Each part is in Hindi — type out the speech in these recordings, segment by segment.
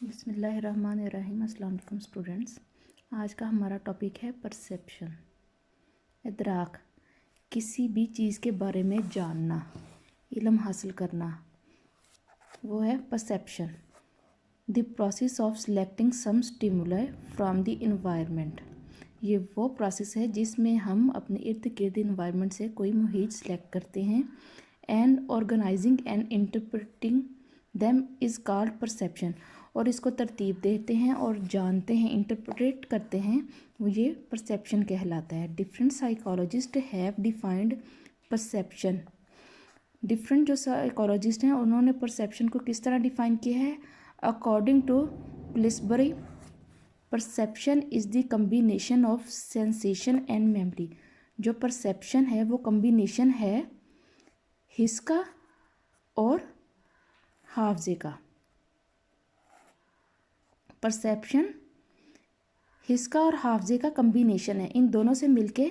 बिस्मिल्लाहिर्रहमानिर्रहीम। अस्सलाम वालेकुम स्टूडेंट्स। आज का हमारा टॉपिक है परसेप्शन। इदराक, किसी भी चीज़ के बारे में जानना, इल्म हासिल करना, वो है perception. The process of selecting some stimuli from the environment. ये वो प्रोसेस है जिसमें हम अपने इर्द गिर्द इन्वायरमेंट से कोई मुहीत सेलेक्ट करते हैं and organising and interpreting them is called perception. और इसको तरतीब देते हैं और जानते हैं, इंटरप्रेट करते हैं, वो ये परसेप्शन कहलाता है। Different psychologist have defined perception. Different जो साइकोलॉजिस्ट हैं उन्होंने परसेप्शन को किस तरह डिफाइन किया है? According to Pillsbury, perception is the combination of sensation and memory. जो परसेप्शन है वो कम्बिनेशन है हिस्स का और हाफजे का। परसेप्शन हिस्स का और हाफजे का कम्बिनेशन है, इन दोनों से मिलके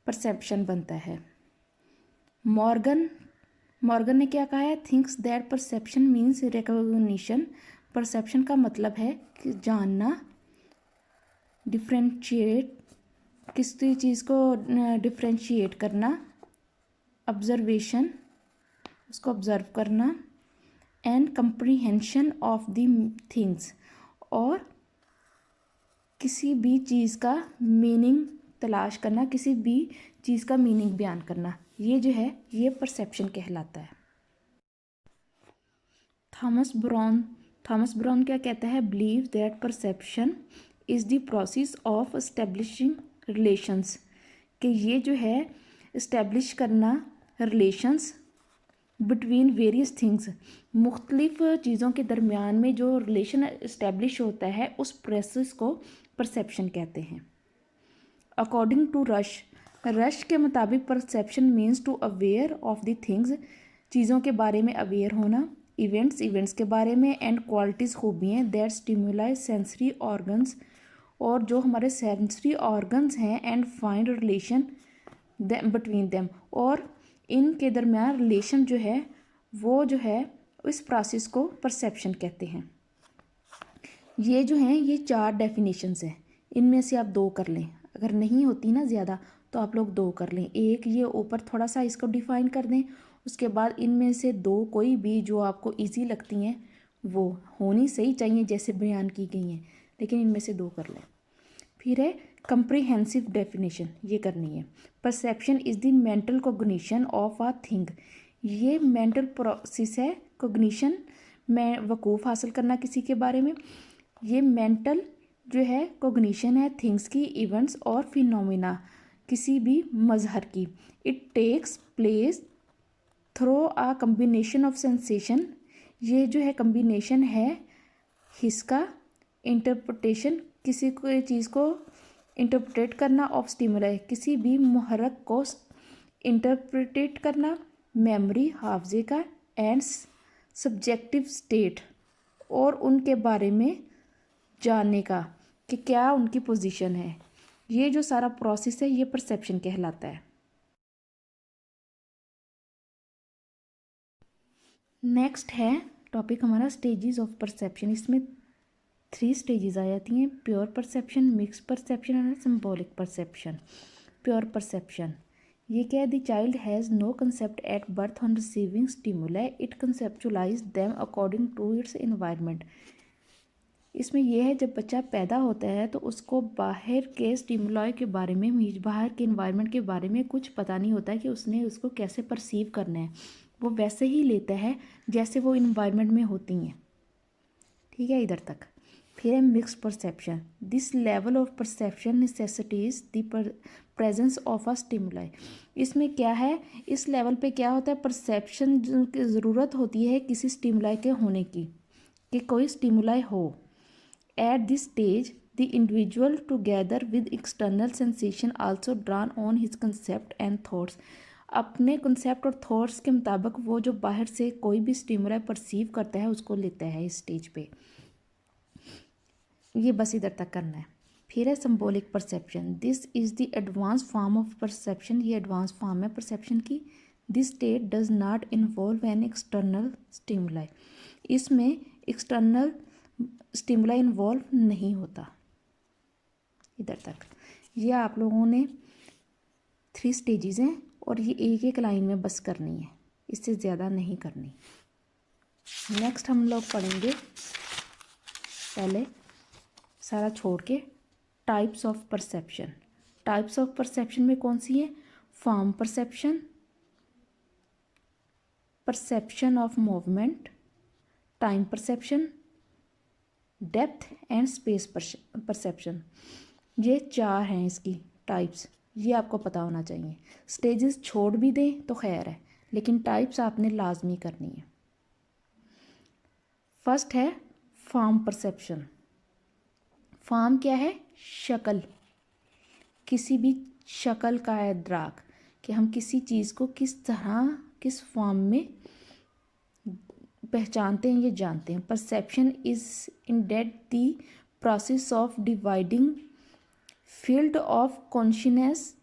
परसेप्शन बनता है। मॉर्गन ने क्या कहा है? Thinks that perception means recognition. Perception का मतलब है कि जानना, डिफ्रेंशिएट, किसी चीज़ को डिफ्रेंशिएट करना, ऑब्जर्वेशन, उसको ऑब्जर्व करना, and comprehension of the things, और किसी भी चीज़ का मीनिंग तलाश करना, किसी भी चीज़ का मीनिंग बयान करना, ये जो है ये परसेप्शन कहलाता है। थॉमस ब्राउन क्या कहता है? Believe that perception is the process of establishing relations. कि ये जो है इस्टेब्लिश करना रिलेशंस बिटवीन वेरियस थिंग्स, मुख्तलिफ चीज़ों के दरमियान में जो रिलेशन इस्टेब्लिश होता है उस प्रोसेस को परसेप्शन कहते हैं। अकॉर्डिंग टू रश के मुताबिक perception means to aware of the things, चीज़ों के बारे में अवेयर होना, इवेंट्स के बारे में, एंड क्वालिटीज़, खूबियाँ, दैट स्टिमुलाई सेंसरी ऑर्गन्स, और जो हमारे सेंसरी ऑर्गन्स हैं, and find relation between them, और इनके दरमियान रिलेशन जो है वो जो है इस प्रोसेस को परसेप्शन कहते हैं। ये जो हैं ये 4 डेफिनेशंस हैं, इनमें से आप 2 कर लें, अगर नहीं होती ना ज़्यादा तो आप लोग 2 कर लें। एक ये ऊपर थोड़ा सा इसको डिफाइन कर दें, उसके बाद इनमें से 2 कोई भी जो आपको इजी लगती हैं वो होनी सही चाहिए जैसे बयान की गई हैं, लेकिन इनमें से 2 कर लें। फिर है कंप्रीहेंसिव डेफिनेशन, ये करनी है। Perception is the mental cognition of a thing. ये मेंटल प्रोसेस है, कोग्निशन में वकूफ़ हासिल करना किसी के बारे में। ये मेंटल जो है कोग्निशन है थिंग्स की, इवेंट्स और फिनोमिना, किसी भी मजहर की। It takes place through a combination of sensation. ये जो है कम्बिनेशन है हिस्स का, इंटरप्रिटेशन, किसी कोई चीज़ को इंटरप्रेट करना, ऑफ स्टिमुलाई, किसी भी मुहर्रक को इंटरप्रेटेट करना, मेमोरी, हाफजे का, एंड सब्जेक्टिव स्टेट, और उनके बारे में जानने का कि क्या उनकी पोजीशन है। ये जो सारा प्रोसेस है ये परसेप्शन कहलाता है। नेक्स्ट है टॉपिक हमारा स्टेजेस ऑफ परसेप्शन। इसमें 3 स्टेजेस आ जाती हैं: प्योर परसेप्शन, मिक्स परसेप्शन और सिंबॉलिक परसेप्शन। प्योर परसेप्शन ये क्या है? The child has no concept at birth on receiving stimuli, it conceptualize them according to its environment. इसमें यह है जब बच्चा पैदा होता है तो उसको बाहर के स्टिमुलाई के बारे में, बाहर के इन्वायरमेंट के बारे में कुछ पता नहीं होता है कि उसने उसको कैसे परसीव करना है, वो वैसे ही लेता है जैसे वो इन्वायरमेंट में होती हैं। ठीक है, इधर तक। फिर है mix perception. This level of perception necessities the presence of a stimuli. इसमें क्या है, इस लेवल पे क्या होता है, परसेप्शन की ज़रूरत होती है किसी स्टिमुलाई के होने की, कि कोई स्टिमुलाई हो। At this stage the individual together with external sensation also drawn on his concept and thoughts. अपने कंसेप्ट और थॉट्स के मुताबिक वो जो बाहर से कोई भी स्टिमुलाई परसीव करता है उसको लेता है इस स्टेज पे। ये बस इधर तक करना है। फिर है symbolic perception. This is the advance form of perception. ये एडवांस फॉर्म है परसेप्शन की। This state does not involve an external stimuli. इसमें एक्सटर्नल स्टिमुला इन्वॉल्व नहीं होता। इधर तक ये आप लोगों ने 3 स्टेजेस हैं और ये एक एक लाइन में बस करनी है, इससे ज़्यादा नहीं करनी। नेक्स्ट हम लोग पढ़ेंगे, पहले सारा छोड़ के, types of perception. Types of perception में कौन सी है? Form perception, perception of movement, time perception, depth and space perception. ये 4 हैं इसकी टाइप्स, ये आपको पता होना चाहिए। स्टेजेस छोड़ भी दें तो खैर है, लेकिन टाइप्स आपने लाजमी करनी है। फर्स्ट है फॉर्म परसेप्शन। फॉर्म क्या है? शक्ल, किसी भी शक्ल का इदराक, कि हम किसी चीज़ को किस तरह, किस फॉर्म में पहचानते हैं, ये जानते हैं। Perception is indeed the process of dividing field of consciousness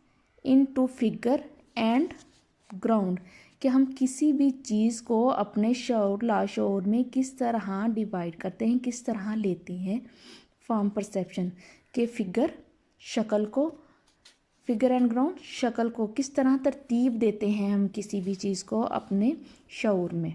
into figure and ground, कि हम किसी भी चीज़ को अपने शऊर लाशऊर में किस तरह डिवाइड करते हैं, किस तरह लेते हैं। फॉर्म परसेप्शन के फिगर, शक्ल को, फिगर एंड ग्राउंड, शक्ल को किस तरह तरतीब देते हैं हम किसी भी चीज़ को अपने शऊर में,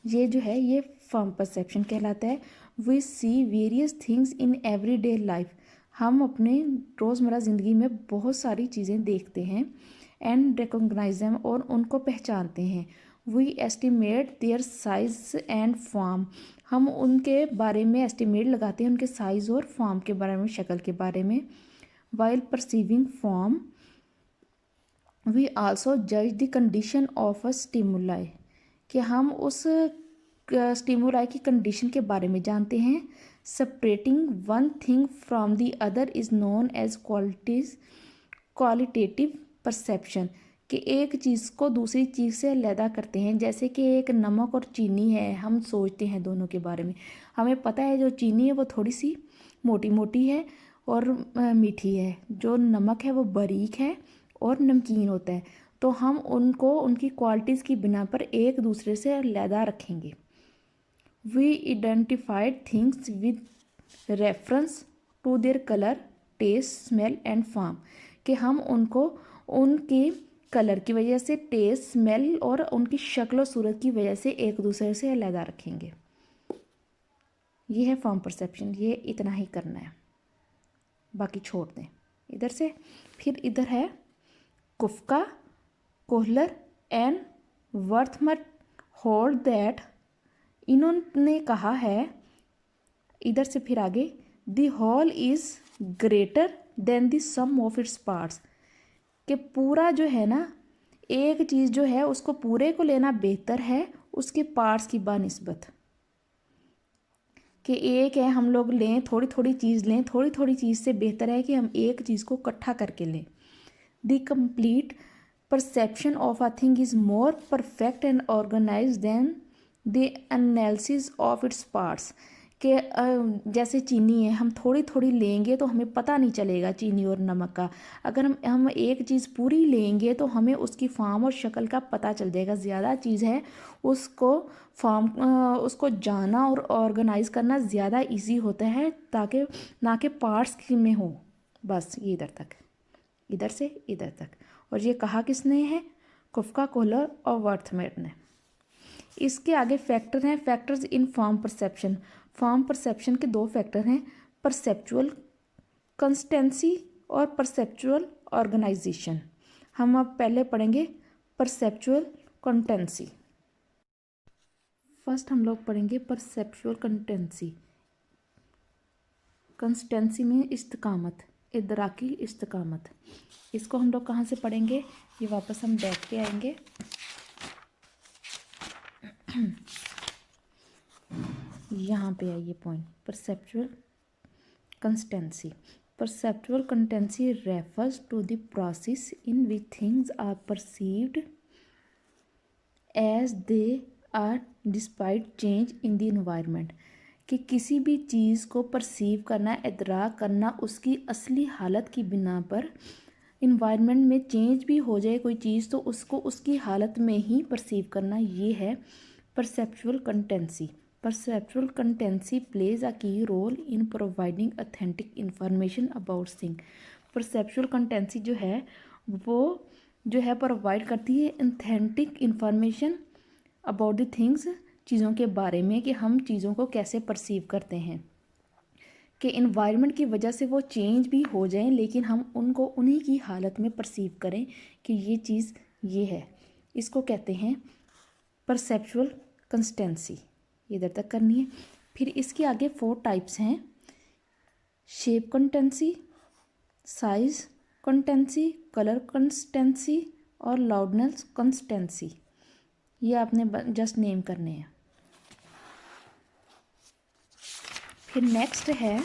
ये जो है ये फॉर्म परसेप्शन कहलाता है। We see various things in everyday life, हम अपने रोज़मर्रा ज़िंदगी में बहुत सारी चीज़ें देखते हैं। एंड रिकॉग्नाइज देम, और उनको पहचानते हैं। We estimate their size and form, हम उनके बारे में एस्टिमेट लगाते हैं, उनके साइज़ और फॉर्म के बारे में, शक्ल के बारे में। While perceiving form we also जज the condition of a stimuli, कि हम उस स्टिमुलाई की कंडीशन के बारे में जानते हैं। Separating one thing from the other is known as qualitative perception, कि एक चीज़ को दूसरी चीज़ से अलहदा करते हैं। जैसे कि एक नमक और चीनी है, हम सोचते हैं दोनों के बारे में, हमें पता है जो चीनी है वो थोड़ी सी मोटी मोटी है और मीठी है, जो नमक है वो बारीक है और नमकीन होता है, तो हम उनको उनकी क्वालिटीज़ की बिना पर एक दूसरे से अलहदा रखेंगे। We identified things with reference to their colour, taste, smell and form, कि हम उनको उनकी कलर की वजह से, टेस्ट, स्मेल और उनकी शक्ल और सूरत की वजह से एक दूसरे से अलहदा रखेंगे। ये है फॉर्म परसेप्शन, ये इतना ही करना है, बाकी छोड़ दें इधर से। फिर इधर है Koffka, Kohler and Wertheimer hold that, इन्होंने कहा है, इधर से फिर आगे, the whole is greater than the sum of its parts, कि पूरा जो है ना, एक चीज़ जो है उसको पूरे को लेना बेहतर है उसके पार्ट्स की बानिस्बत, कि एक है हम लोग लें, थोड़ी थोड़ी चीज़ लें, थोड़ी थोड़ी चीज़ से बेहतर है कि हम एक चीज़ को इकट्ठा करके लें। The complete perception of a thing is more perfect and organise than the analysis of its parts, कि जैसे चीनी है, हम थोड़ी थोड़ी लेंगे तो हमें पता नहीं चलेगा चीनी और नमक का। अगर हम एक चीज़ पूरी लेंगे तो हमें उसकी फॉर्म और शक्ल का पता चल जाएगा। ज़्यादा चीज़ है उसको उसको जाना और ऑर्गेनाइज करना ज़्यादा इजी होता है, ताकि ना कि पार्ट्स में हो। बस ये इधर तक, इधर से इधर तक। और ये कहा किसने है? कुफ्का, कोहलर और वर्थमैट ने। इसके आगे फैक्टर हैं, factors in form perception. Form perception के 2 फैक्टर हैं, परसेप्चुअल कंसिस्टेंसी और परसेप्चुअल ऑर्गेनाइजेशन। हम अब पहले पढ़ेंगे परसेप्चुअल कंसिस्टेंसी। फर्स्ट हम लोग पढ़ेंगे परसेप्चुअल कंसिस्टेंसी। कंसिस्टेंसी में इस्तकामत, इदराकी इस्तकामत। इसको हम लोग कहाँ से पढ़ेंगे? ये वापस हम बैठ के आएंगे। यहाँ पे है ये point, perceptual consistency. Perceptual consistency refers to the process in which things are perceived as they are despite change in the environment, कि किसी भी चीज़ को परसीव करना, इदराक करना उसकी असली हालत की बिना पर, इन्वायरमेंट में चेंज भी हो जाए कोई चीज़ तो उसको उसकी हालत में ही परसीव करना, ये है perceptual consistency. Perceptual constancy plays a key role in providing authentic information about thing. Perceptual constancy जो है वो जो है प्रोवाइड करती है authentic information about the things, चीज़ों के बारे में कि हम चीज़ों को कैसे परसीव करते हैं, कि इन्वायरमेंट की वजह से वो चेंज भी हो जाएं लेकिन हम उनको उन्हीं की हालत में परसीव करें कि ये चीज़ ये है। इसको कहते हैं परसेप्चुअल कंसिस्टेंसी। ये इधर तक करनी है। फिर इसके आगे 4 टाइप्स हैं: shape consistency, size consistency, colour consistency और लाउडनेस कंसिस्टेंसी। ये आपने जस्ट नेम करने हैं। फिर नेक्स्ट है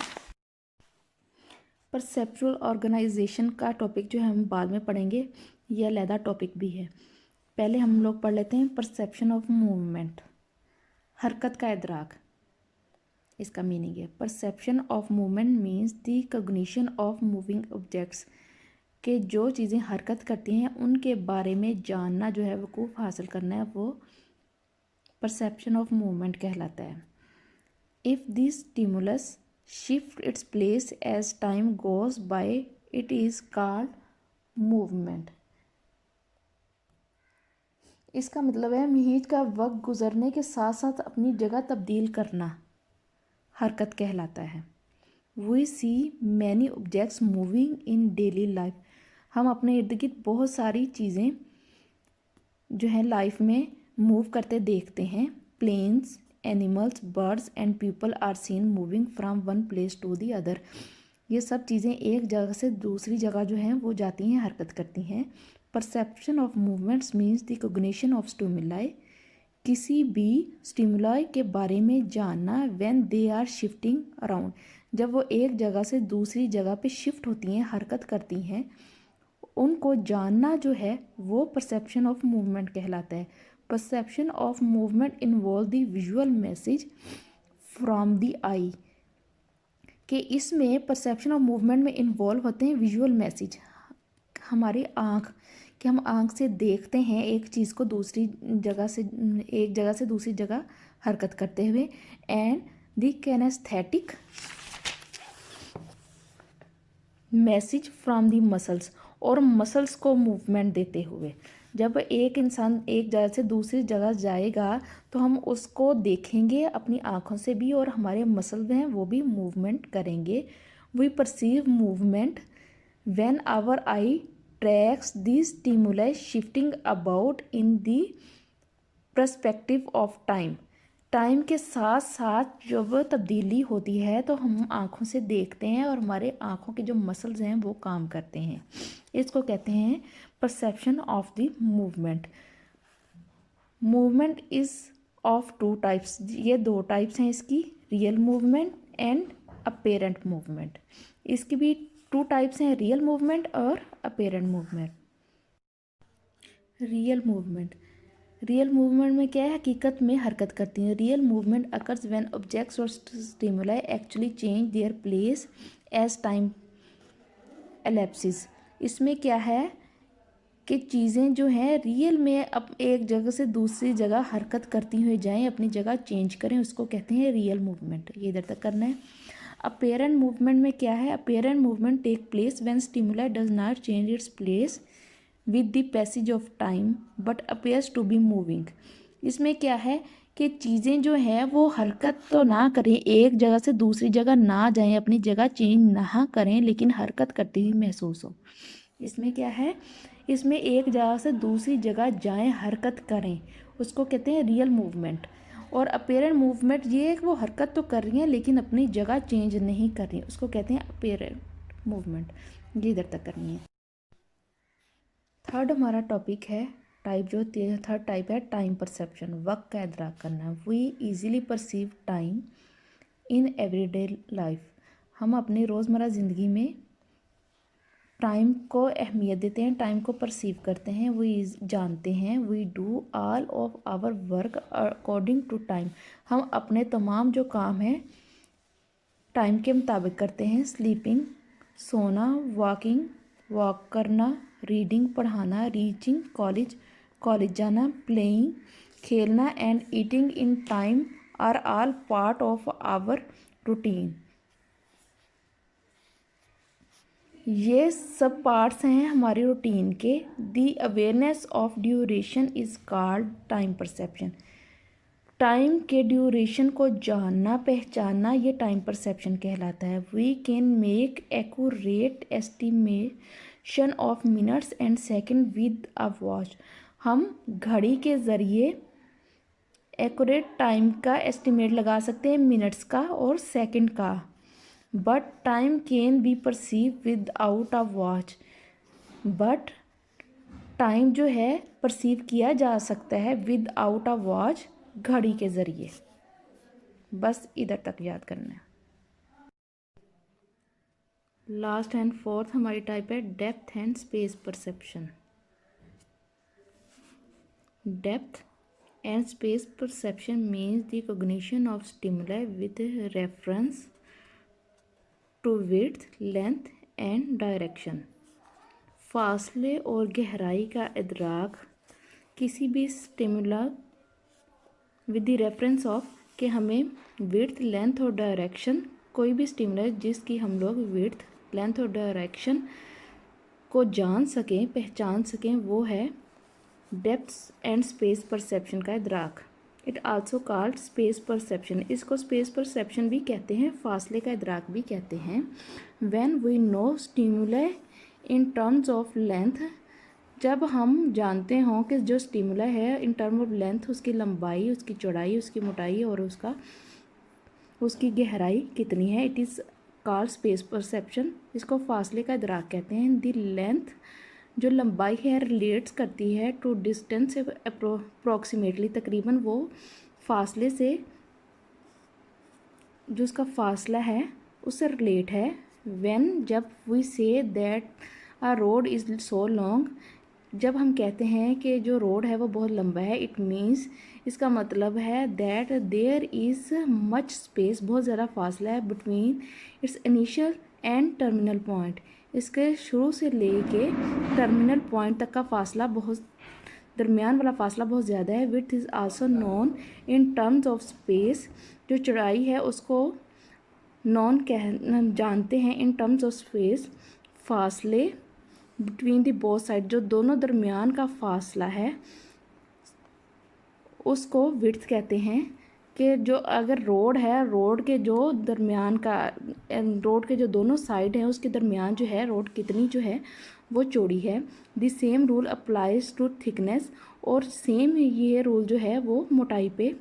परसेप्चुअल ऑर्गेनाइजेशन का टॉपिक जो है हम बाद में पढ़ेंगे, यह अलहदा टॉपिक भी है। पहले हम लोग पढ़ लेते हैं परसेप्शन ऑफ मूवमेंट, हरकत का इदराक। इसका मीनिंग है perception of movement means the cognition of moving objects, के जो चीज़ें हरकत करती हैं उनके बारे में जानना जो है वकूफ़ हासिल करना है, वो परसेप्शन ऑफ मूवमेंट कहलाता है। If this stimulus shift its place as time goes by, it is called movement। इसका मतलब है महज का वक्त गुजरने के साथ साथ अपनी जगह तब्दील करना हरकत कहलाता है। We see many objects moving in daily life। हम अपने इर्द गिर्द बहुत सारी चीज़ें जो है लाइफ में मूव करते देखते हैं। Planes, animals, birds and people are seen moving from one place to the other. ये सब चीज़ें एक जगह से दूसरी जगह जो हैं वो जाती हैं, हरकत करती हैं। Perception of movements means the cognition of stimuli, किसी भी स्टिमुलाई के बारे में जानना। When they are shifting around, जब वो एक जगह से दूसरी जगह पे शिफ्ट होती हैं, हरकत करती हैं, उनको जानना जो है वो परसेप्शन ऑफ मूवमेंट कहलाता है। Perception of movement involve the visual message from the eye, कि इसमें परसेप्शन ऑफ मूवमेंट में इन्वॉल्व होते हैं विजुअल मैसेज, हमारी आँख, कि हम आँख से देखते हैं एक चीज़ को दूसरी जगह से, एक जगह से दूसरी जगह हरकत करते हुए। And the kinaesthetic message from the muscles, और मसल्स को मूवमेंट देते हुए। जब एक इंसान एक जगह से दूसरी जगह जाएगा तो हम उसको देखेंगे अपनी आँखों से भी, और हमारे मसल हैं वो भी मूवमेंट करेंगे। We perceive movement when our eye tracks the stimulus shifting about in the perspective of time. Time के साथ साथ जब तब्दीली होती है तो हम आँखों से देखते हैं और हमारे आँखों के जो मसल्स हैं वो काम करते हैं। इसको कहते हैं perception of the movement. Movement is of 2 types, ये 2 टाइप्स हैं इसकी, real movement and apparent movement. इसकी भी 2 टाइप्स हैं, रियल मूवमेंट और apparent movement. Real movement, real movement में क्या है, हकीकत में हरकत करती हैं। Real movement occurs when objects और stimuli actually change their place as time elapses. इसमें क्या है कि चीज़ें जो हैं रियल में अब एक जगह से दूसरी जगह हरकत करती हुई जाएं, अपनी जगह चेंज करें, उसको कहते हैं रियल मूवमेंट। ये इधर तक करना है। अपेरेंट मूवमेंट में क्या है, apparent movement take place when stimuli does not change its place with the passage of time but appears to be moving. इसमें क्या है कि चीज़ें जो हैं वो हरकत तो ना करें, एक जगह से दूसरी जगह ना जाएं, अपनी जगह चेंज ना करें, लेकिन हरकत करती हुई महसूस हो। इसमें क्या है, इसमें एक जगह से दूसरी जगह जाएं, हरकत करें, उसको कहते हैं रियल मूवमेंट। और अपेरेंट मूवमेंट ये है कि वो हरकत तो कर रही हैं लेकिन अपनी जगह चेंज नहीं कर रही, उसको कहते हैं अपेरेंट मूवमेंट। ये इधर तक करनी है। थर्ड हमारा टॉपिक है टाइप, जो थर्ड टाइप है टाइम परसेप्शन, वक्त का इदराक करना। We easily perceive time in everyday life. हम अपनी रोज़मर्रा ज़िंदगी में टाइम को अहमियत देते हैं, टाइम को परसीव करते हैं, वी जानते हैं। We do all of our work according to time. हम अपने तमाम जो काम हैं टाइम के मुताबिक करते हैं। स्लीपिंग, सोना, वॉक करना, रीडिंग, पढ़ाना, रीचिंग कॉलेज, कॉलेज जाना, प्लेइंग, खेलना and eating in time are all part of our routine. ये सब पार्ट्स हैं हमारी रूटीन के। The awareness of duration is called time perception. Time के ड्यूरेशन को जानना पहचानना ये टाइम परसेप्शन कहलाता है। We can make accurate estimation of minutes and second with a watch. हम घड़ी के ज़रिए एक्यूरेट टाइम का एस्टिमेट लगा सकते हैं, मिनट्स का और सेकंड का। But time can be perceive with out a watch. But time जो है परसीव किया जा सकता है विद आउट अ वॉच, घड़ी के ज़रिए। बस इधर तक याद करना है। लास्ट एंड फोर्थ हमारी टाइप है depth and space perception. Depth and space perception means the cognition of stimuli with reference to width, length and direction. फासले और गहराई का इदराक किसी भी stimulus with the reference of कि हमें विड्थ, लेंथ और डायरेक्शन, कोई भी स्टिमुला जिसकी हम लोग विड्थ, लेंथ और डायरेक्शन को जान सकें, पहचान सकें, वो है डेप्थ एंड स्पेस परसेप्शन का इदराक। It also called space perception. इसको स्पेस परसेप्शन भी कहते हैं, फासले का इदराक भी कहते हैं। When we know stimuli in terms of length, जब हम जानते हों कि जो स्टिमुला है इन टर्म ऑफ लेंथ, उसकी लंबाई, उसकी चौड़ाई, उसकी मोटाई और उसकी गहराई कितनी है, it is called space perception. इसको फासले का इदराक कहते हैं। द लेंथ, जो लंबाई है, रिलेट्स करती है टू डिस्टेंस अप्रोक्सीमेटली, तकरीबन वो फासले से, जो उसका फासला है उससे रिलेट है। व्हेन, जब we say that a road is so long, जब हम कहते हैं कि जो रोड है वो बहुत लंबा है, इट मीन्स, इसका मतलब है that there is much space, बहुत ज़्यादा फासला है between its initial and terminal point. इसके शुरू से लेके टर्मिनल पॉइंट तक का फासला बहुत, दरमियान वाला फासला बहुत ज़्यादा है। Width is also known in terms of space, जो चौड़ाई है उसको जानते हैं इन टर्म्स ऑफ स्पेस। फासले बिटवीन द बोथ साइड, जो दोनों दरमियान का फासला है उसको विड्थ कहते हैं। कि जो अगर रोड है, रोड के जो दरमियान का, रोड के जो दोनों साइड हैं उसके दरमियान जो है रोड कितनी जो है वो चौड़ी है। The same rule applies to thickness, और सेम ये रूल जो है वो मोटाई पे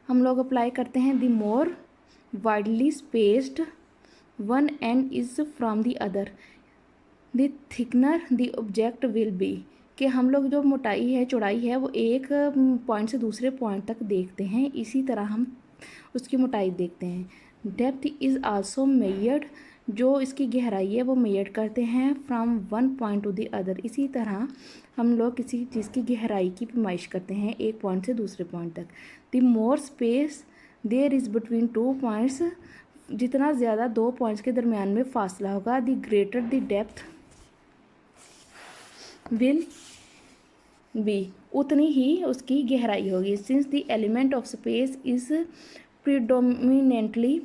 हम लोग अप्लाई करते हैं। The more widely spaced one and is from the other, the thickener the object will be. कि हम लोग जो मोटाई है, चौड़ाई है, वो एक पॉइंट से दूसरे पॉइंट तक देखते हैं, इसी तरह हम उसकी मोटाई देखते हैं। डेप्थ इज़ आल्सो मेजर्ड, जो इसकी गहराई है वो मेजर करते हैं from one point two the other. इसी तरह हम लोग किसी चीज़ की गहराई की पैमाइश करते हैं एक पॉइंट से दूसरे पॉइंट तक। The more space there is between two points, जितना ज़्यादा दो पॉइंट्स के दरमियान में फासला होगा, the greater the depth will be, उतनी ही उसकी गहराई होगी। Since the element of space is predominantly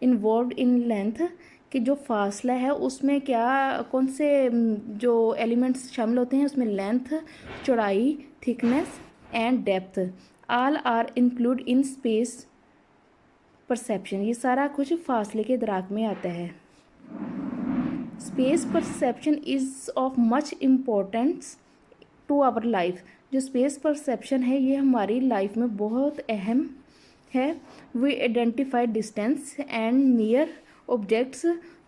involve in length, कि जो फासला है उसमें क्या, कौन से जो एलिमेंट्स शामिल होते हैं उसमें लेंथ, चौड़ाई, thickness and depth, all are include in space perception. ये सारा कुछ फासले के इदराक में आता है। Space perception is of much importance to our life. जो स्पेस परसेप्शन है ये हमारी लाइफ में बहुत अहम है। We identify distance and near objects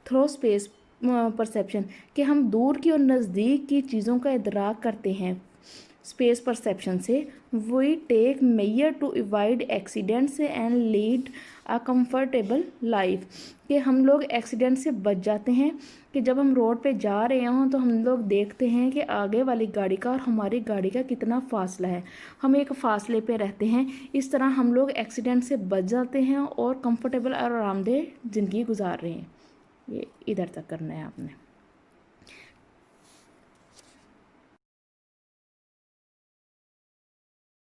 through space perception, कि हम दूर की और नज़दीक की चीज़ों का इदराक करते हैं स्पेस परसेप्शन से। We take measure to avoid accidents and lead a comfortable life, कि हम लोग एक्सीडेंट से बच जाते हैं। कि जब हम रोड पे जा रहे हों तो हम लोग देखते हैं कि आगे वाली गाड़ी का और हमारी गाड़ी का कितना फासला है, हम एक फासले पे रहते हैं। इस तरह हम लोग एक्सीडेंट से बच जाते हैं और कंफर्टेबल और आरामदेह ज़िंदगी गुजार रहे हैं। ये इधर तक करना है आपने।